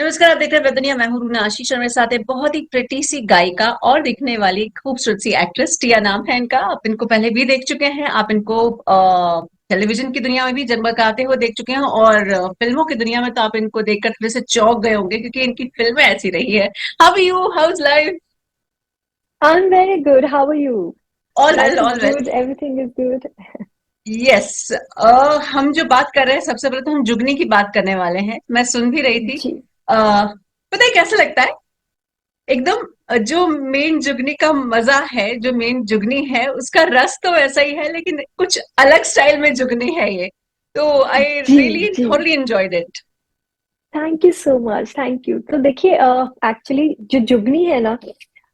नमस्कार, आप देख रहे हैं वेब दुनिया। मैं हूं रूना आशीष और मेरे साथ है बहुत ही प्रिटी सी गायिका और दिखने वाली खूबसूरत सी एक्ट्रेस। टिया नाम है इनका। आप इनको पहले भी देख चुके हैं। आप इनको टेलीविजन की दुनिया में भी जगमगाते हुए देख चुके हैं और फिल्मों की दुनिया में तो आप इनको देखकर थोड़े से चौंक गए होंगे क्योंकि इनकी फिल्में ऐसी रही है। How are you? How is life? I'm very good. How are you? All Life well, is all well. good. Everything is good. Yes. हम जो बात कर रहे हैं, सबसे पहले तो हम जुगनी की बात करने वाले हैं। मैं सुन भी रही थी। जी पता है कैसा लगता है? एकदम जो मेन जुगनी का मजा है, जो मेन जुगनी है उसका रस तो वैसा ही है, लेकिन कुछ अलग स्टाइल में जुगनी है ये। तो आई जी रियली जी। Thoroughly enjoyed it. Thank you so much. Thank you. तो देखिए, एक्चुअली जो जुगनी है ना,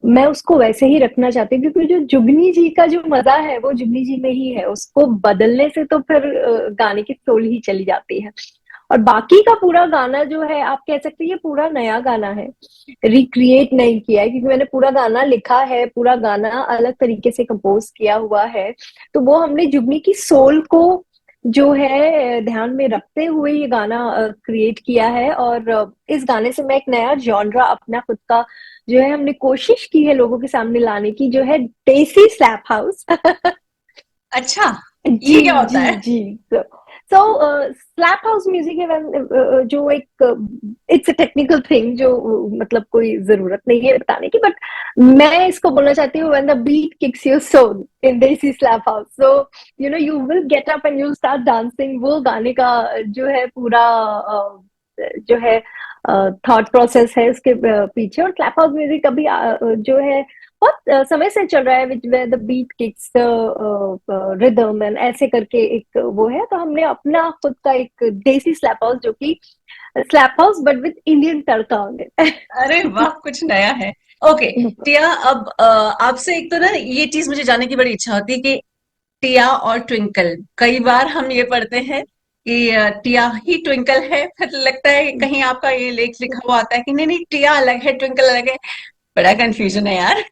मैं उसको वैसे ही रखना चाहती हूँ क्योंकि जो जुगनी जी का जो मजा है वो जुगनी जी में ही है। उसको बदलने से तो फिर गाने की सोल ही चली जाती है। और बाकी का पूरा गाना जो है, आप कह सकते हैं ये पूरा नया गाना है, रिक्रिएट नहीं किया है, क्योंकि मैंने पूरा गाना लिखा है, पूरा गाना अलग तरीके से कंपोज किया हुआ है। तो वो हमने जुगनी की सोल को जो है ध्यान में रखते हुए ये गाना क्रिएट किया है। और इस गाने से मैं एक नया जॉनरा अपना खुद का जो है हमने कोशिश की है लोगों के सामने लाने की, जो है देसी स्लैप हाउस। अच्छा, जी ये क्या होता जी है? जी। सो स्लैप हाउस म्यूजिक है जो एक इट्स अ टेक्निकल थिंग, जो मतलब कोई जरूरत नहीं है बताने की, बट मैं इसको बोलना चाहती हूँ when the beat kicks your soul in desi slap house, so you will get up and you start dancing. वो गाने का जो है पूरा जो है थॉट प्रोसेस है उसके पीछे। और स्लैप हाउस म्यूजिक अभी जो है बहुत समय से चल रहा है, which where the beat kicks the rhythm and ऐसे करके एक वो है। तो हमने अपना खुद का एक देसी स्लैप हाउस, जो कि slap house but with Indian tadka on अरे वाह, कुछ नया है। ओके। इट। टिया, अब आपसे एक तो ना ये चीज मुझे जानने की बड़ी इच्छा होती है कि टिया और ट्विंकल, कई बार हम ये पढ़ते हैं कि टिया ही ट्विंकल है, फिर लगता है कि कहीं आपका ये लेख लिखा हुआ आता है कि नहीं नहीं, टिया अलग है, ट्विंकल अलग है। बड़ा कंफ्यूजन है यार।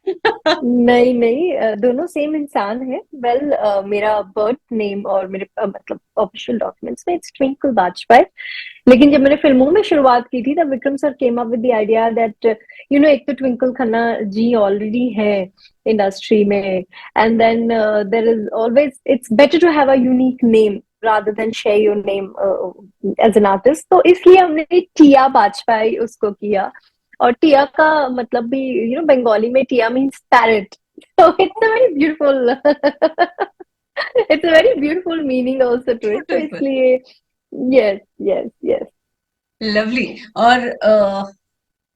नहीं नहीं, दोनों सेम इंसान है। वेल, मेरा बर्थ नेम और मेरे मतलब ऑफिशियल डॉक्यूमेंट्स में इट्स ट्विंकल बाजपेयी। लेकिन जब मैंने फिल्मों में शुरुआत की थी तब Vikram sir came up with the idea that एक तो ट्विंकल खन्ना जी ऑलरेडी है इंडस्ट्री में, and then there is always it's better to have a unique name rather than share your name as an artist। तो इसलिए हमने टिया बाजपेयी उसको किया। और टिया का मतलब भी बंगाली में टिया मीन्स पैरट। तो it's a very beautiful it's a very beautiful meaning also to it, तो ब्यूटीफुल। इसलिए यस यस यस। लवली। और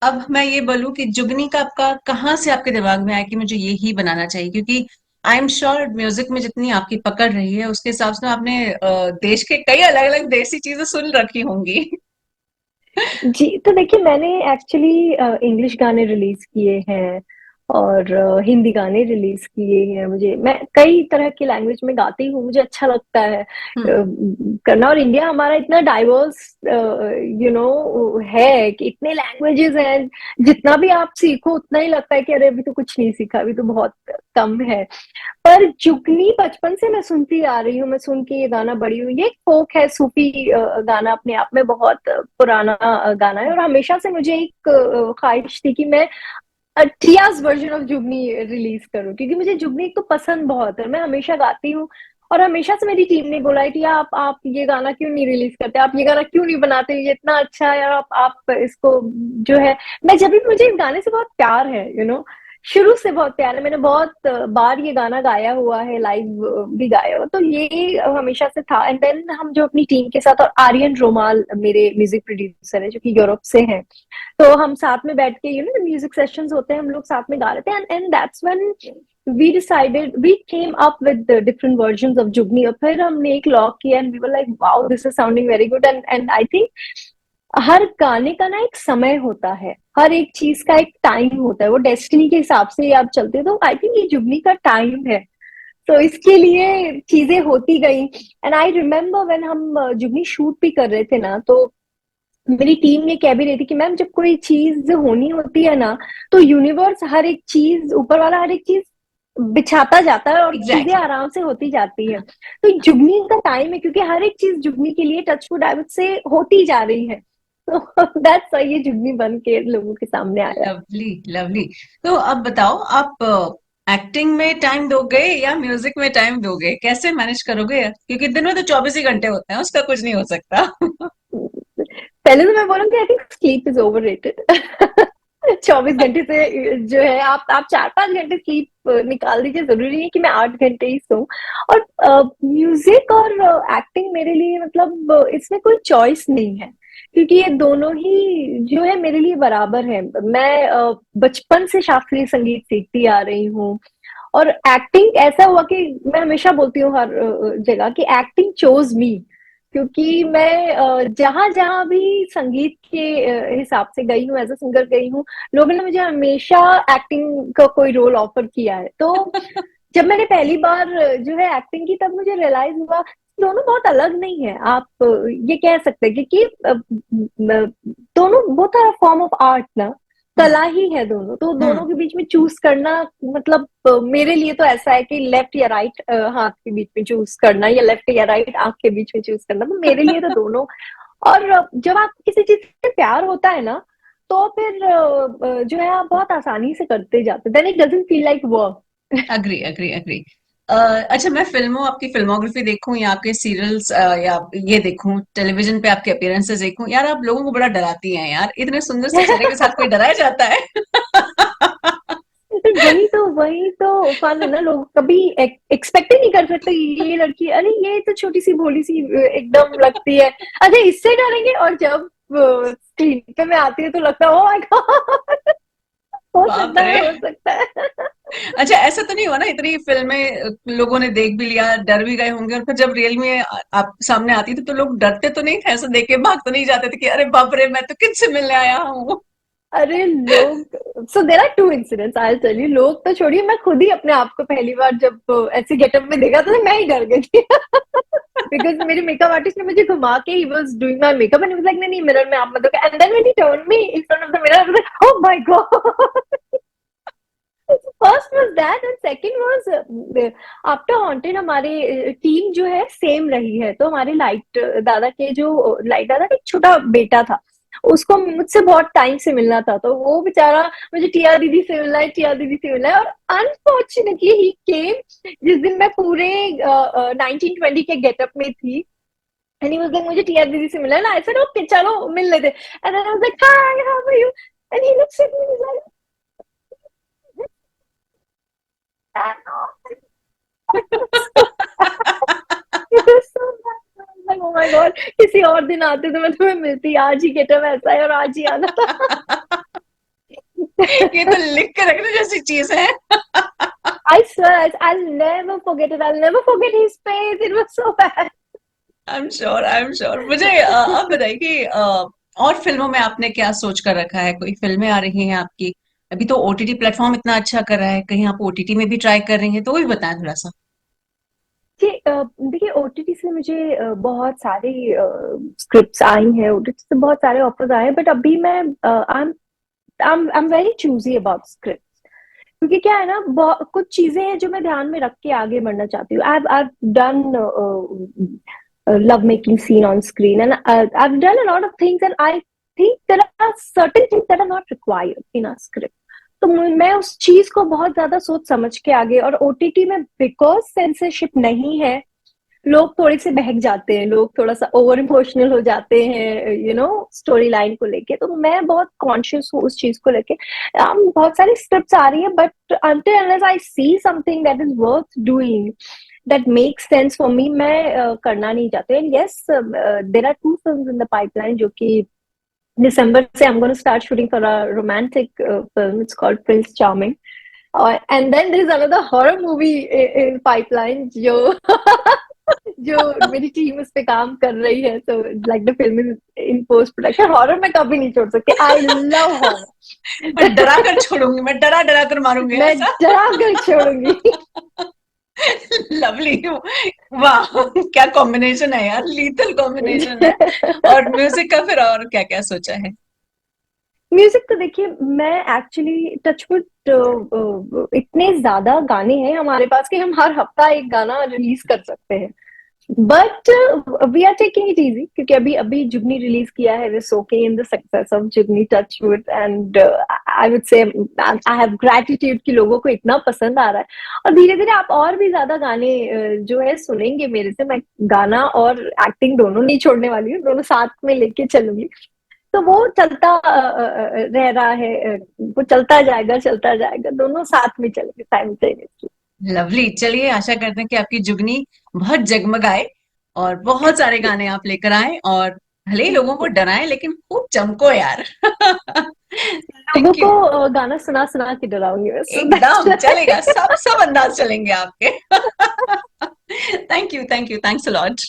अब मैं ये बोलूं कि जुगनी का आपका कहाँ से आपके दिमाग में आया कि मुझे ये ही बनाना चाहिए, क्योंकि आई एम श्योर म्यूजिक में जितनी आपकी पकड़ रही है उसके हिसाब से आपने देश के कई अलग अलग देसी चीजें सुन रखी होंगी। जी, तो देखिए मैंने एक्चुअली इंग्लिश गाने रिलीज किए हैं और हिंदी गाने रिलीज किए हैं। मैं कई तरह की लैंग्वेज में गाती हूँ, मुझे अच्छा लगता है हम्म। करना। और इंडिया हमारा इतना डाइवर्स है कि इतने लैंग्वेजेस हैं, जितना भी आप सीखो उतना ही लगता है कि अरे अभी तो कुछ नहीं सीखा, अभी तो बहुत कम है। पर जुगनी बचपन से मैं सुनती आ रही हूँ, मैं सुन के ये गाना बड़ी हुई। ये फोक है, सूफी गाना अपने आप में बहुत पुराना गाना है। और हमेशा से मुझे एक ख्वाहिश थी कि मैं टियाज वर्जन ऑफ जुगनी रिलीज करूं, क्योंकि मुझे जुगनी एक तो पसंद बहुत है, मैं हमेशा गाती हूँ। और हमेशा से मेरी टीम ने बोला है कि आप ये गाना क्यों नहीं रिलीज करते, आप ये गाना क्यों नहीं बनाते, ये इतना अच्छा है। और आप इसको जो है, मैं जब भी, मुझे इस गाने से बहुत प्यार है, शुरू से बहुत प्यार है। मैंने बहुत बार ये गाना गाया हुआ है, लाइव भी गाया हुआ, तो ये हमेशा से था। एंड देन हम जो अपनी टीम के साथ, और आर्यन रोमाल मेरे म्यूजिक प्रोड्यूसर है जो कि यूरोप से हैं, तो हम साथ में बैठ के म्यूजिक सेशंस होते हैं, हम लोग साथ में गा रहे थे। And that's when we came up with different versions of Jugni. और फिर हमने एक लॉक किया and we were like wow, this is sounding very good. And I think हर गाने का ना एक समय होता है, हर एक चीज का एक टाइम होता है, वो डेस्टिनी के हिसाब से आप चलते हो। तो आई थिंक ये जुगनी का टाइम है, तो इसके लिए चीजें होती गई। एंड आई रिमेम्बर व्हेन हम जुगनी शूट भी कर रहे थे ना, तो मेरी टीम ये कह भी रही थी कि मैम जब कोई चीज होनी होती है ना, तो यूनिवर्स हर एक चीज, ऊपर वाला हर एक चीज बिछाता जाता है और चीजें एग्जैक्टली। आराम से होती जाती है। तो जुगनी का टाइम है, क्योंकि हर एक चीज जुगनी के लिए टचवुड आई वुड से होती जा रही है। तो दैट्स व्हाई ये जुगनी बन के लोगों के सामने आया। Lovely lovely. तो अब बताओ, आप एक्टिंग में टाइम दोगे या म्यूजिक में टाइम दोगे? कैसे मैनेज करोगे? क्योंकि दिन में तो 24 ही घंटे होते हैं, उसका कुछ नहीं हो सकता। पहले तो मैं बोलूँगी I think sleep is overrated. 24 घंटे से जो है आप 4-5 घंटे स्लीप निकाल दीजिए, ज़रूरी नहीं है कि मैं 8 घंटे ही सोऊँ। और म्यूज़िक और एक्टिंग मेरे लिए मतलब इसमें कोई चॉइस नहीं है, क्योंकि ये दोनों ही जो है मेरे लिए बराबर है। मैं बचपन से शास्त्रीय संगीत सीखती आ रही हूँ, और एक्टिंग ऐसा हुआ कि मैं हमेशा बोलती हूँ हर जगह कि एक्टिंग चोज मी, क्योंकि मैं जहां जहां भी संगीत के हिसाब से गई हूँ, एज अ सिंगर गई हूँ, लोगों ने मुझे हमेशा एक्टिंग का कोई रोल ऑफर किया है। तो जब मैंने पहली बार जो है एक्टिंग की, तब मुझे रियलाइज हुआ दोनों बहुत अलग नहीं है। आप ये कह सकते हैं दोनों both are form of art ना, हम्म। कला ही है दोनों। तो हम्म। दोनों के बीच में चूज करना मतलब मेरे लिए तो ऐसा है कि लेफ्ट या राइट हाथ के बीच में चूज करना, या लेफ्ट या राइट आंख के बीच में चूज करना, तो मेरे लिए तो दोनों। और जब आप किसी चीज से प्यार होता है ना, तो फिर जो है आप बहुत आसानी से करते जाते, then it doesn't feel like work. Agree agree agree. अच्छा, मैं फिल्मों आपकी फिल्मोग्राफी देखूं या आपके सीरियल्स या ये देखूं, टेलीविजन पे आपके अपीयरेंसेस देखूं, यार आप लोगों को बड़ा डराती हैं यार, इतने सुंदर से चेहरे के साथ कोई डराया जाता है? वही तो फन है ना, लोग कभी एक्सपेक्ट ही नहीं कर सकते ये लड़की, अरे ये तो छोटी सी भोली सी एकदम लगती है, अच्छा इससे डरेंगे। और जब स्क्रीन पे में आती है तो लगता है ओ माय गॉड, हो बाप सकता है, रे। हो सकता है। अच्छा, ऐसा तो नहीं हुआ ना, इतनी फिल्में लोगों ने देख भी लिया, डर भी गए होंगे, और फिर जब रियल में आप सामने आती थी तो लोग डरते तो नहीं थे? ऐसे देख के भाग तो नहीं जाते थे कि अरे बाप रे, मैं तो किससे मिलने आया हूँ? अरे लोग, so there are two incidents I tell you. लोग तो छोड़िए, मैं खुद ही अपने आप को पहली बार जब ऐसे गेटअप में देखा तो मैं ही डर गई थी। बिकॉज मेरे मेकअप आर्टिस्ट ने मुझे घुमा के, he was doing my makeup and he was like नहीं नहीं, मिरर में आप मत देखो, and then when he turn me in front of the mirror, I was like oh my God. First was that, and second was after haunted हमारे team जो है same रही है। तो हमारे लाइट दादा का एक छोटा बेटा था, उसको मुझसे बहुत टाइम से मिलना था, तो वो बेचारा मुझे टिया दीदी से मिलना है, टिया दीदी से मिलना है। और अनफॉर्चुनेटली ही केम जिस दिन मैं पूरे 1920 के गेटअप में थी, एंड ही वाज लाइक मुझे टिया दीदी से मिलना है ना, आई सेड ओके चलो मिल लेते, and I was like hi how are you, and he looks at me like oh my God, किसी और दिन आते तो मैं तुम्हें मिलती, आज ही गेटअप ऐसा है और आज ही आना था। ये तो लिख के रखने जैसी चीज है। I swear I'll never forget it. I'll never forget his face. It was so bad. I am sure, I am sure. मुझे अब बताइए कि और फिल्मों में आपने क्या सोच कर रखा है? कोई फिल्में आ रही हैं आपकी? अभी तो ओटीटी प्लेटफॉर्म इतना अच्छा कर रहा है, कहीं आप ओटीटी में भी ट्राई कर रही हैं तो वो भी बताएं थोड़ा सा। जी देखिए ओटीटी से मुझे बहुत सारी स्क्रिप्ट्स आई हैं, ओटीटी से बहुत सारे ऑफर्स आए हैं, बट अभी मैं I am very choosy about script. क्योंकि क्या है ना, कुछ चीजें हैं जो मैं ध्यान में रख के आगे बढ़ना चाहती हूँ। I've done love making scene on screen, and I've done a lot of things, and I think there are certain things that are not required in a script. तो मैं उस चीज को बहुत ज्यादा सोच समझ के आगे, और ओटीटी में बिकॉज सेंसरशिप नहीं है, लोग थोड़े से बहक जाते हैं, लोग थोड़ा सा ओवर इमोशनल हो जाते हैं स्टोरी लाइन को लेके। तो मैं बहुत कॉन्शियस हूँ उस चीज को लेके। बहुत सारी स्क्रिप्ट्स आ रही है, but until unless I see something that is worth doing, that makes sense for me, मैं करना नहीं चाहती। And yes, there are 2 films in the pipeline जो कि दिसंबर से I'm going to start shooting for a romantic film. It's called Prince Charming. And then there is another horror movie in pipeline जो जो मेरी टीम उस पे काम कर रही है। So like the film is in post production. Horror मैं कभी नहीं छोड़ सकती, आई लव मैं डरा हॉरर। कर छोड़ूंगी, मैं डरा डरा कर मारूंगी, मैं ऐसा? डरा कर छोड़ूंगी। लवली। वाह, क्या कॉम्बिनेशन है यार, लीथल कॉम्बिनेशन है। और म्यूजिक का फिर और क्या क्या सोचा है? म्यूजिक तो देखिए, मैं एक्चुअली टचवुड इतने ज्यादा गाने हैं हमारे पास कि हम हर हफ्ता एक गाना रिलीज कर सकते हैं। But we are taking it easy, क्योंकि अभी अभी जुगनी रिलीज किया है, we soaking in the success of Jugni, touch wood, and I would say I have gratitude कि लोगों को इतना पसंद आ रहा है। और धीरे धीरे आप और भी ज्यादा गाने जो है सुनेंगे मेरे से। मैं गाना और एक्टिंग दोनों नहीं छोड़ने वाली हूँ, दोनों साथ में लेके चलूंगी। तो वो चलता रह रहा है, वो चलता जाएगा, दोनों साथ में चलेंगे साइमल्टेनियसली। लवली। चलिए, आशा करते हैं कि आपकी जुगनी बहुत जगमगाए और बहुत सारे गाने आप लेकर आए, और भले ही लोगों को डराएं लेकिन खूब चमको यार। लोगों थैंक यू। को गाना सुना सुना के डराऊंगी बस, दैट्स एकदम चलेगा, सब सब अंदाज चलेंगे आपके। Thank you, thank you, thanks a lot.